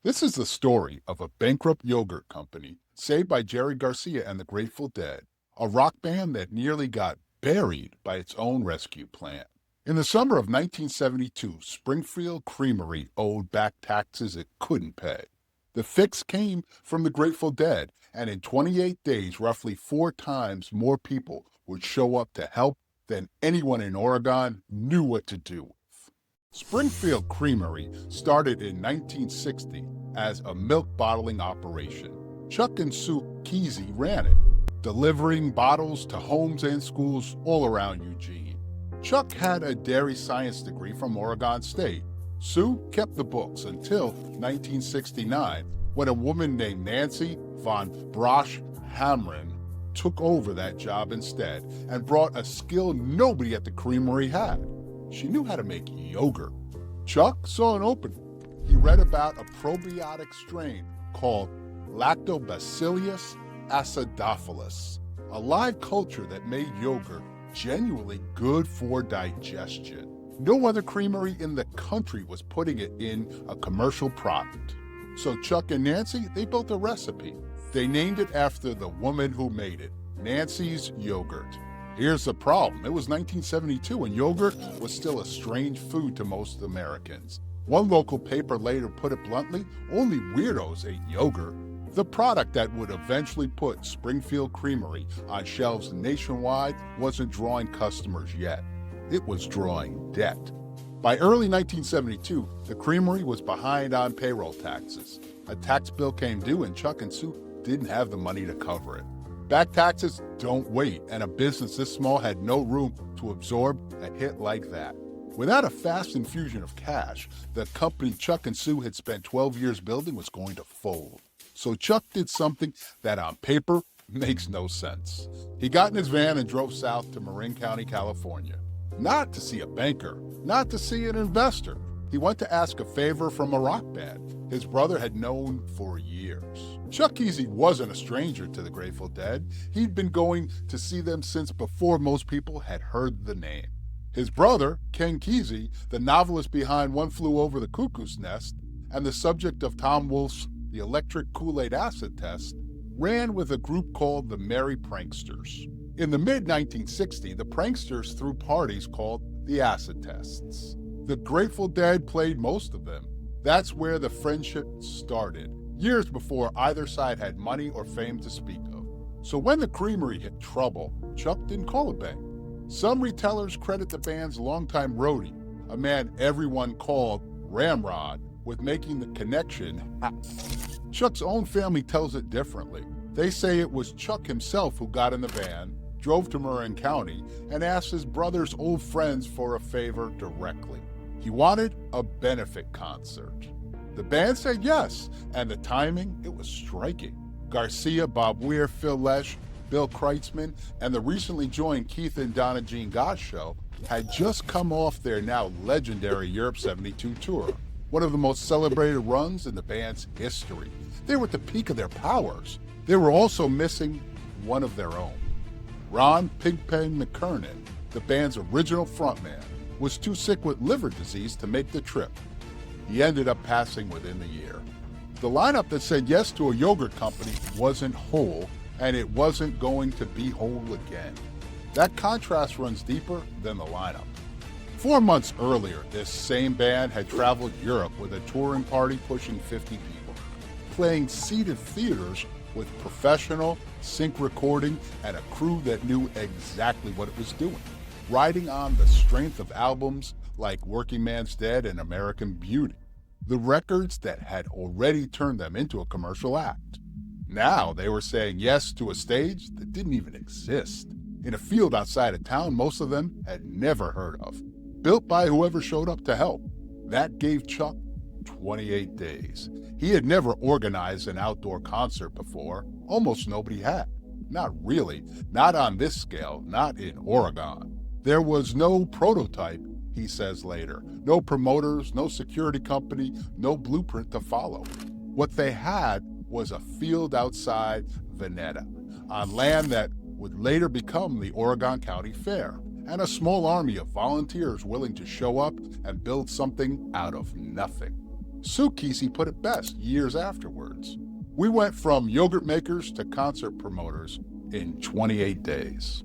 This is the story of a bankrupt yogurt company saved by Jerry Garcia and the Grateful Dead, a rock band that nearly got buried by its own rescue plan. In the summer of 1972, Springfield Creamery owed back taxes it couldn't pay. The fix came from the Grateful Dead, and in 28 days, roughly 4 times more people would show up to help than anyone in Oregon knew what to do with. Springfield Creamery started in 1960 as a milk bottling operation. Chuck and Sue Kesey ran it, delivering bottles to homes and schools all around Eugene. Chuck had a dairy science degree from Oregon State. Sue kept the books until 1969, when a woman named Nancy von Brosch Hamren took over that job instead and brought a skill nobody at the creamery had. She knew how to make yogurt. Chuck saw an opening. He read about a probiotic strain called Lactobacillus acidophilus, a live culture that made yogurt genuinely good for digestion. No other creamery in the country was putting it in a commercial product. So Chuck and Nancy, they built a recipe. They named it after the woman who made it, Nancy's Yogurt. Here's the problem. It was 1972 and yogurt was still a strange food to most Americans. One local paper later put it bluntly, only weirdos ate yogurt. The product that would eventually put Springfield Creamery on shelves nationwide wasn't drawing customers yet. It was drawing debt. By early 1972, the creamery was behind on payroll taxes. A tax bill came due and Chuck and Sue didn't have the money to cover it. Back taxes don't wait, and a business this small had no room to absorb a hit like that. Without a fast infusion of cash, the company Chuck and Sue had spent 12 years building was going to fold. So Chuck did something that on paper makes no sense. He got in his van and drove south to Marin County, California. Not to see a banker, not to see an investor. He went to ask a favor from a rock band his brother had known for years. Chuck Kesey wasn't a stranger to the Grateful Dead. He'd been going to see them since before most people had heard the name. His brother, Ken Kesey, the novelist behind One Flew Over the Cuckoo's Nest and the subject of Tom Wolfe's The Electric Kool-Aid Acid Test, ran with a group called the Merry Pranksters. In the mid-1960s, the pranksters threw parties called the Acid Tests. The Grateful Dead played most of them. That's where the friendship started, years before either side had money or fame to speak of. So when the creamery hit trouble, Chuck didn't call a bank. Some retailers credit the band's longtime roadie, a man everyone called Ramrod, with making the connection happen. Chuck's own family tells it differently. They say it was Chuck himself who got in the van, drove to Marin County, and asked his brother's old friends for a favor directly. He wanted a benefit concert. The band said yes, and the timing, it was striking. Garcia, Bob Weir, Phil Lesh, Bill Kreitzman, and the recently joined Keith and Donna Jean Goss show had just come off their now legendary Europe 72 tour, one of the most celebrated runs in the band's history. They were at the peak of their powers. They were also missing one of their own. Ron Pigpen McKernan, the band's original frontman, was too sick with liver disease to make the trip. He ended up passing within the year. The lineup that said yes to a yogurt company wasn't whole, and it wasn't going to be whole again. That contrast runs deeper than the lineup. 4 months earlier, this same band had traveled Europe with a touring party pushing 50 people, playing seated theaters with professional sync recording and a crew that knew exactly what it was doing, riding on the strength of albums like Working Man's Dead and American Beauty, the records that had already turned them into a commercial act. Now they were saying yes to a stage that didn't even exist, in a field outside of town most of them had never heard of, built by whoever showed up to help. That gave Chuck 28 days. He had never organized an outdoor concert before. Almost nobody had. Not really. Not on this scale. Not in Oregon. There was no prototype, he says later. No promoters, no security company, no blueprint to follow. What they had was a field outside Veneta, on land that would later become the Oregon County Fair, and a small army of volunteers willing to show up and build something out of nothing. Sue Kesey put it best years afterwards. We went from yogurt makers to concert promoters in 28 days.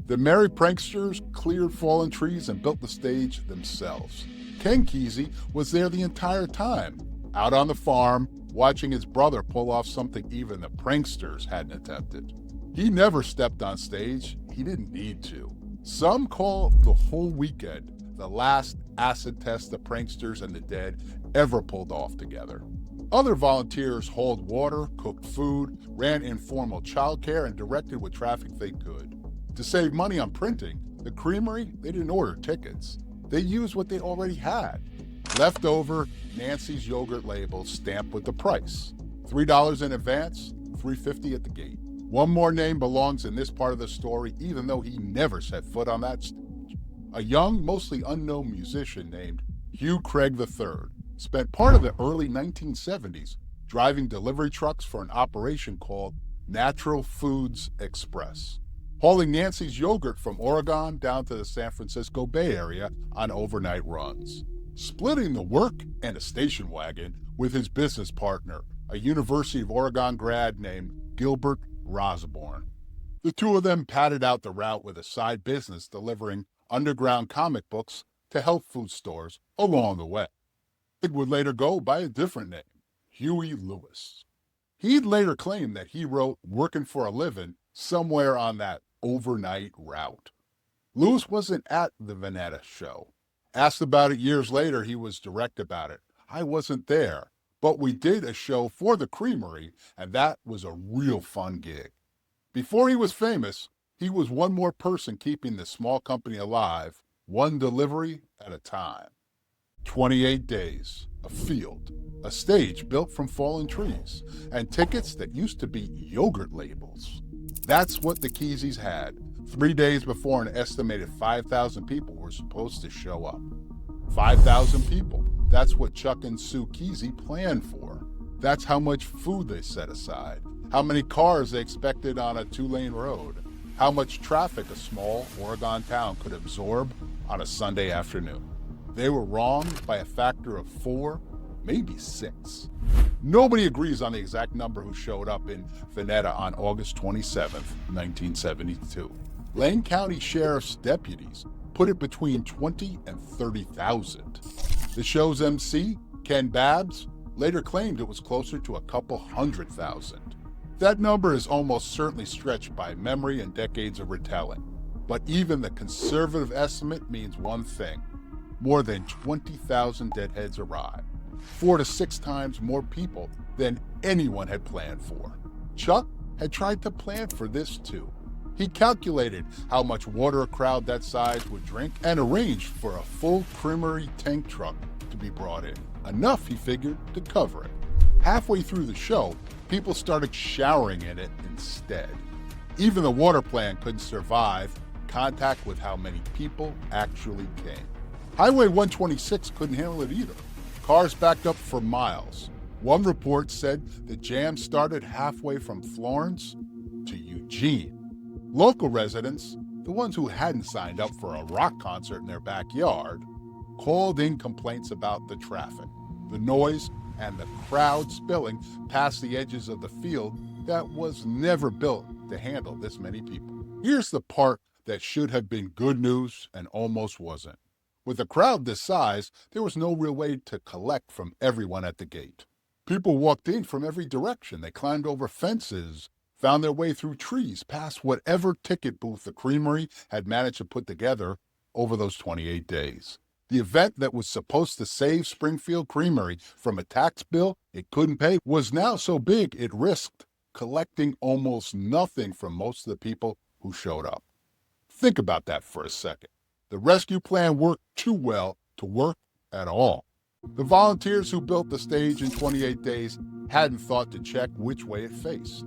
The merry pranksters cleared fallen trees and built the stage themselves. Ken Kesey was there the entire time, out on the farm, watching his brother pull off something even the pranksters hadn't attempted. He never stepped on stage. He didn't need to. Some call the whole weekend the last acid test the pranksters and the Dead ever pulled off together. Other volunteers hauled water, cooked food, ran informal childcare, and directed what traffic they could. To save money on printing, the Creamery, they didn't order tickets. They used what they already had. Leftover Nancy's yogurt labels stamped with the price. $3 in advance, $3.50 at the gate. One more name belongs in this part of the story, even though he never set foot on that stage. A young, mostly unknown musician named Hugh Craig III spent part of the early 1970s driving delivery trucks for an operation called Natural Foods Express, hauling Nancy's yogurt from Oregon down to the San Francisco Bay Area on overnight runs, splitting the work and a station wagon with his business partner, a University of Oregon grad named Gilbert Rosborn. The two of them padded out the route with a side business delivering underground comic books to health food stores along the way. It would later go by a different name, Huey Lewis. He'd later claim that he wrote Working for a Living somewhere on that overnight route. Lewis wasn't at the Veneta show. Asked about it years later, he was direct about it. I wasn't there, but we did a show for the Creamery, and that was a real fun gig. Before he was famous, he was one more person keeping the small company alive, one delivery at a time. 28 days, a field, a stage built from fallen trees, and tickets that used to be yogurt labels. That's what the Keseys had, 3 days before an estimated 5,000 people were supposed to show up. 5,000 people. That's what Chuck and Sue Kesey planned for. That's how much food they set aside, how many cars they expected on a 2-lane road, how much traffic a small Oregon town could absorb on a Sunday afternoon. They were wrong by a factor of 4, maybe 6. Nobody agrees on the exact number who showed up in Veneta on August 27, 1972. Lane County Sheriff's deputies put it between 20 and 30,000. The show's MC, Ken Babbs, later claimed it was closer to a couple 100,000. That number is almost certainly stretched by memory and decades of retelling. But even the conservative estimate means one thing. More than 20,000 Deadheads arrived. 4 to 6 times more people than anyone had planned for. Chuck had tried to plan for this too. He calculated how much water a crowd that size would drink and arranged for a full Creamery tank truck to be brought in. Enough, he figured, to cover it. Halfway through the show, people started showering in it instead. Even the water plant couldn't survive contact with how many people actually came. Highway 126 couldn't handle it either. Cars backed up for miles. One report said the jam started halfway from Florence to Eugene. Local residents, the ones who hadn't signed up for a rock concert in their backyard, called in complaints about the traffic, the noise, and the crowd spilling past the edges of the field that was never built to handle this many people. Here's the part that should have been good news and almost wasn't. With a crowd this size, there was no real way to collect from everyone at the gate. People walked in from every direction. They climbed over fences, found their way through trees, past whatever ticket booth the Creamery had managed to put together over those 28 days. The event that was supposed to save Springfield Creamery from a tax bill it couldn't pay was now so big it risked collecting almost nothing from most of the people who showed up. Think about that for a second. The rescue plan worked too well to work at all. The volunteers who built the stage in 28 days hadn't thought to check which way it faced.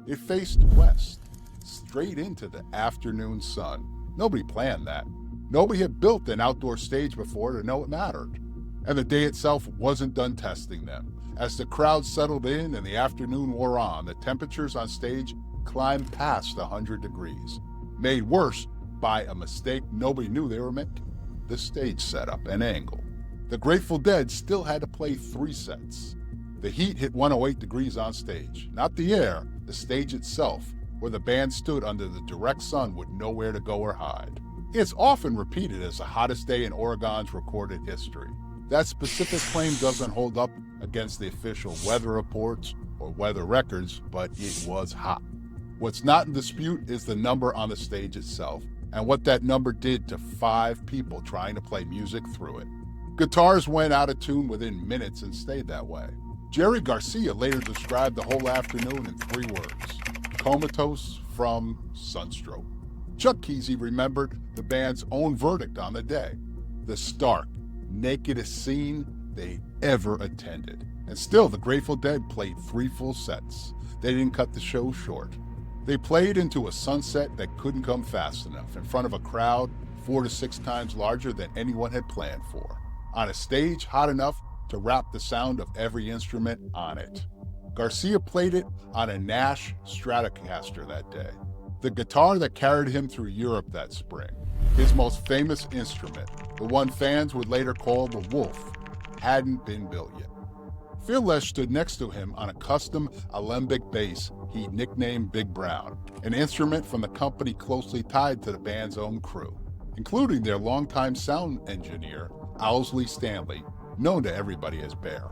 It faced west, straight into the afternoon sun. Nobody planned that. Nobody had built an outdoor stage before to know it mattered. And the day itself wasn't done testing them. As the crowd settled in and the afternoon wore on, the temperatures on stage climbed past 100 degrees, made worse by a mistake nobody knew they were making: the stage setup and angle. The Grateful Dead still had to play 3 sets. The heat hit 108 degrees on stage, not the air, the stage itself, where the band stood under the direct sun with nowhere to go or hide. It's often repeated as the hottest day in Oregon's recorded history. That specific claim doesn't hold up against the official weather reports or weather records, but it was hot. What's not in dispute is the number on the stage itself, and what that number did to 5 people trying to play music through it. Guitars went out of tune within minutes and stayed that way. Jerry Garcia later described the whole afternoon in 3 words: comatose from sunstroke. Chuck Kesey remembered the band's own verdict on the day: the stark, nakedest scene they ever attended. And still, the Grateful Dead played 3 full sets. They didn't cut the show short. They played into a sunset that couldn't come fast enough, in front of a crowd 4 to 6 times larger than anyone had planned for, on a stage hot enough to wrap the sound of every instrument on it. Garcia played it on a Nash Stratocaster that day, the guitar that carried him through Europe that spring. His most famous instrument, the one fans would later call the Wolf, hadn't been built yet. Phil Lesh stood next to him on a custom alembic bass he nicknamed Big Brown, an instrument from the company closely tied to the band's own crew, including their longtime sound engineer, Owsley Stanley, known to everybody as Bear.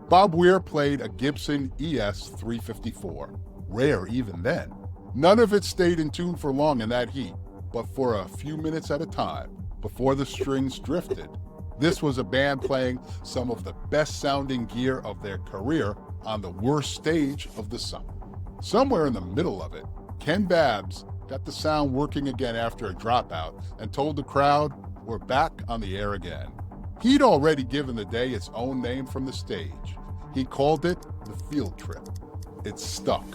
Bob Weir played a Gibson ES 354, rare even then. None of it stayed in tune for long in that heat, but for a few minutes at a time, before the strings drifted. This was a band playing some of the best sounding gear of their career on the worst stage of the summer. Somewhere in the middle of it, Ken Babbs got the sound working again after a dropout and told the crowd, "We're back on the air again." He'd already given the day its own name from the stage. He called it the Field Trip. It stuck,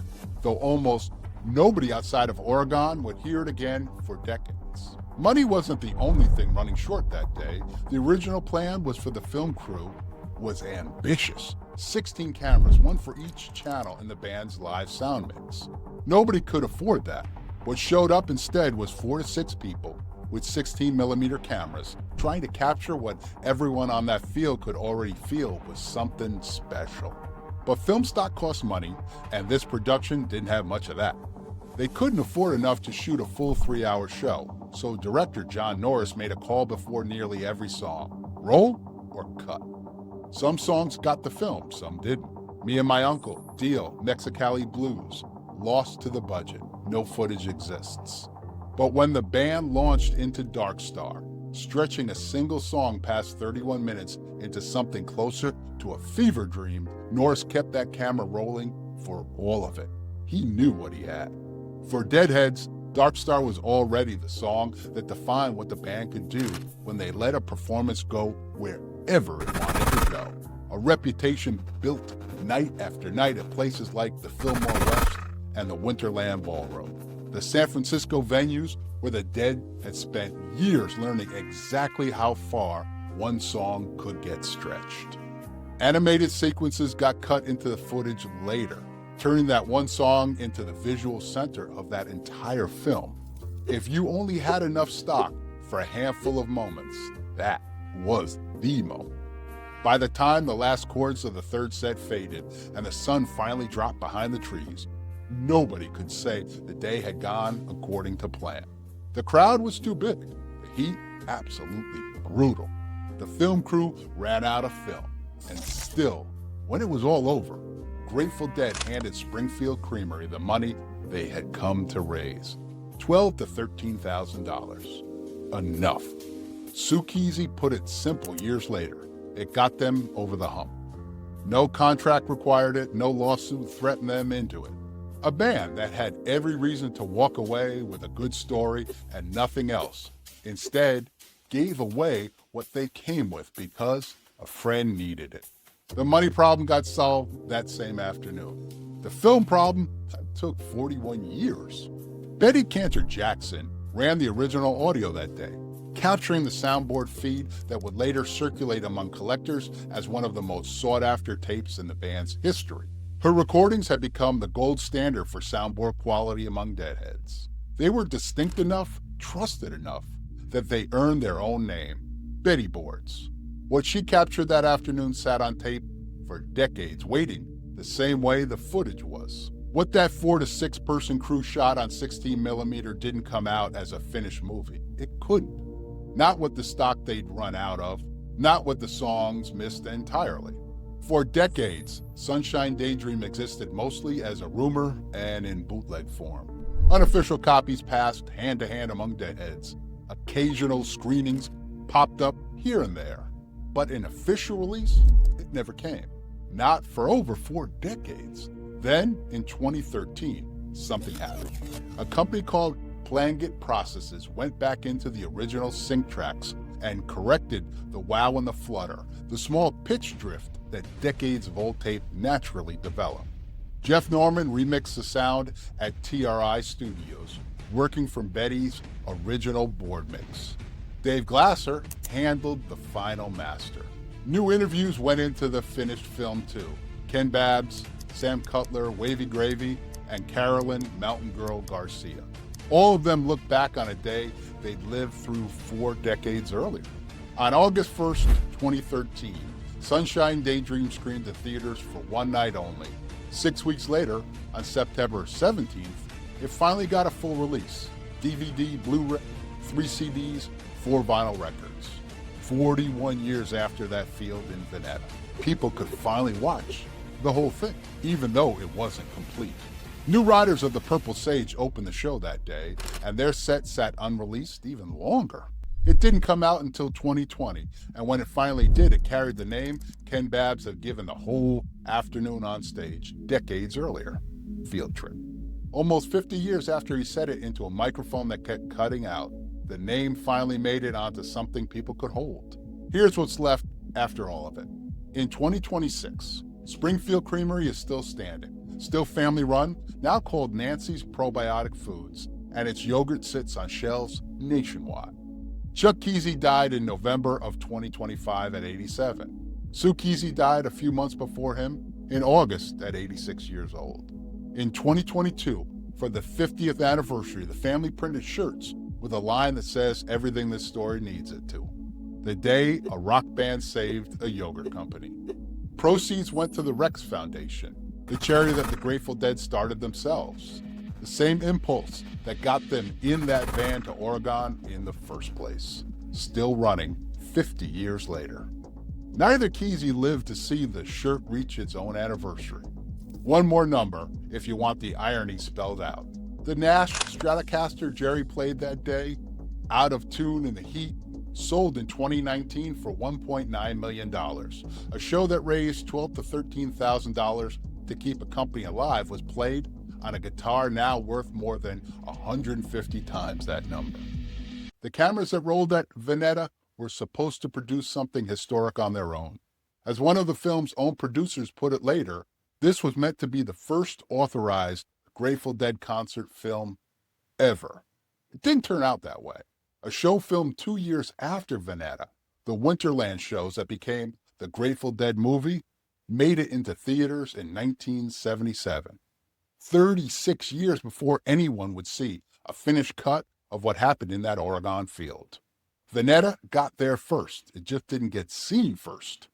though almost nobody outside of Oregon would hear it again for decades. Money wasn't the only thing running short that day. The original plan was for the film crew was ambitious. 16 cameras, one for each channel in the band's live sound mix. Nobody could afford that. What showed up instead was 4 to 6 people with 16mm cameras, trying to capture what everyone on that field could already feel was something special. But film stock cost money, and this production didn't have much of that. They couldn't afford enough to shoot a full 3-hour show, so director John Norris made a call before nearly every song: roll or cut. Some songs got the film, some didn't. Me and My Uncle, Deal, Mexicali Blues, lost to the budget. No footage exists. But when the band launched into Dark Star, stretching a single song past 31 minutes into something closer to a fever dream, Norris kept that camera rolling for all of it. He knew what he had. For Deadheads, Dark Star was already the song that defined what the band could do when they let a performance go wherever it wanted to go. A reputation built night after night at places like the Fillmore West and the Winterland Ballroom, the San Francisco venues where the Dead had spent years learning exactly how far one song could get stretched. Animated sequences got cut into the footage later, turning that one song into the visual center of that entire film. If you only had enough stock for a handful of moments, that was the moment. By the time the last chords of the third set faded and the sun finally dropped behind the trees, nobody could say the day had gone according to plan. The crowd was too big, the heat absolutely brutal. The film crew ran out of film, and still, when it was all over, Grateful Dead handed Springfield Creamery the money they had come to raise, $12,000 to $13,000. Enough. Sue Kesey put it simple years later. It got them over the hump. No contract required it, no lawsuit threatened them into it. A band that had every reason to walk away with a good story and nothing else, instead gave away what they came with because a friend needed it. The money problem got solved that same afternoon. The film problem took 41 years. Betty Cantor Jackson ran the original audio that day, capturing the soundboard feed that would later circulate among collectors as one of the most sought-after tapes in the band's history. Her recordings had become the gold standard for soundboard quality among Deadheads. They were distinct enough, trusted enough, that they earned their own name, Betty Boards. What she captured that afternoon sat on tape for decades, waiting the same way the footage was. What that 4 to 6 person crew shot on 16mm didn't come out as a finished movie. It couldn't. Not with the stock they'd run out of, not with the songs missed entirely. For decades, Sunshine Daydream existed mostly as a rumor and in bootleg form. Unofficial copies passed hand to hand among Deadheads. Occasional screenings popped up here and there. But an official release, it never came. Not for over 4 decades. Then, in 2013, something happened. A company called Plangit Processes went back into the original sync tracks and corrected the wow and the flutter, the small pitch drift that decades of old tape naturally developed. Jeff Norman remixed the sound at TRI Studios, working from Betty's original board mix. Dave Glasser handled the final master. New interviews went into the finished film too. Ken Babbs, Sam Cutler, Wavy Gravy, and Carolyn Mountain Girl Garcia. All of them look back on a day they'd lived through 4 decades earlier. On August 1st, 2013, Sunshine Daydream screened to theaters for one night only. 6 weeks later, on September 17th, it finally got a full release. DVD, Blu-ray, 3 CDs, 4 vinyl records. 41 years after that field in Veneta, people could finally watch the whole thing, even though it wasn't complete. New Riders of the Purple Sage opened the show that day, and their set sat unreleased even longer. It didn't come out until 2020, and when it finally did, it carried the name Ken Babbs had given the whole afternoon on stage decades earlier. Field Trip. Almost 50 years after he said it into a microphone that kept cutting out, the name finally made it onto something people could hold. Here's what's left after all of it. In 2026, Springfield Creamery is still standing, still family run, now called Nancy's Probiotic Foods, and its yogurt sits on shelves nationwide. Chuck Kesey died in November of 2025 at 87. Sue Kesey died a few months before him in August at 86 years old. In 2022, for the 50th anniversary, the family printed shirts with a line that says everything this story needs it to. The day a rock band saved a yogurt company. Proceeds went to the Rex Foundation, the charity that the Grateful Dead started themselves. The same impulse that got them in that van to Oregon in the first place. Still running 50 years later. Neither Kesey lived to see the shirt reach its own anniversary. One more number if you want the irony spelled out. The Nash Stratocaster Jerry played that day, out of tune in the heat, sold in 2019 for $1.9 million. A show that raised $12,000 to $13,000 to keep a company alive was played on a guitar now worth more than 150 times that number. The cameras that rolled at Veneta were supposed to produce something historic on their own. As one of the film's own producers put it later, this was meant to be the first authorized Grateful Dead concert film ever. It didn't turn out that way. A show filmed 2 years after Veneta, the Winterland shows that became the Grateful Dead movie, made it into theaters in 1977. 36 years before anyone would see a finished cut of what happened in that Oregon field. Veneta got there first. It just didn't get seen first.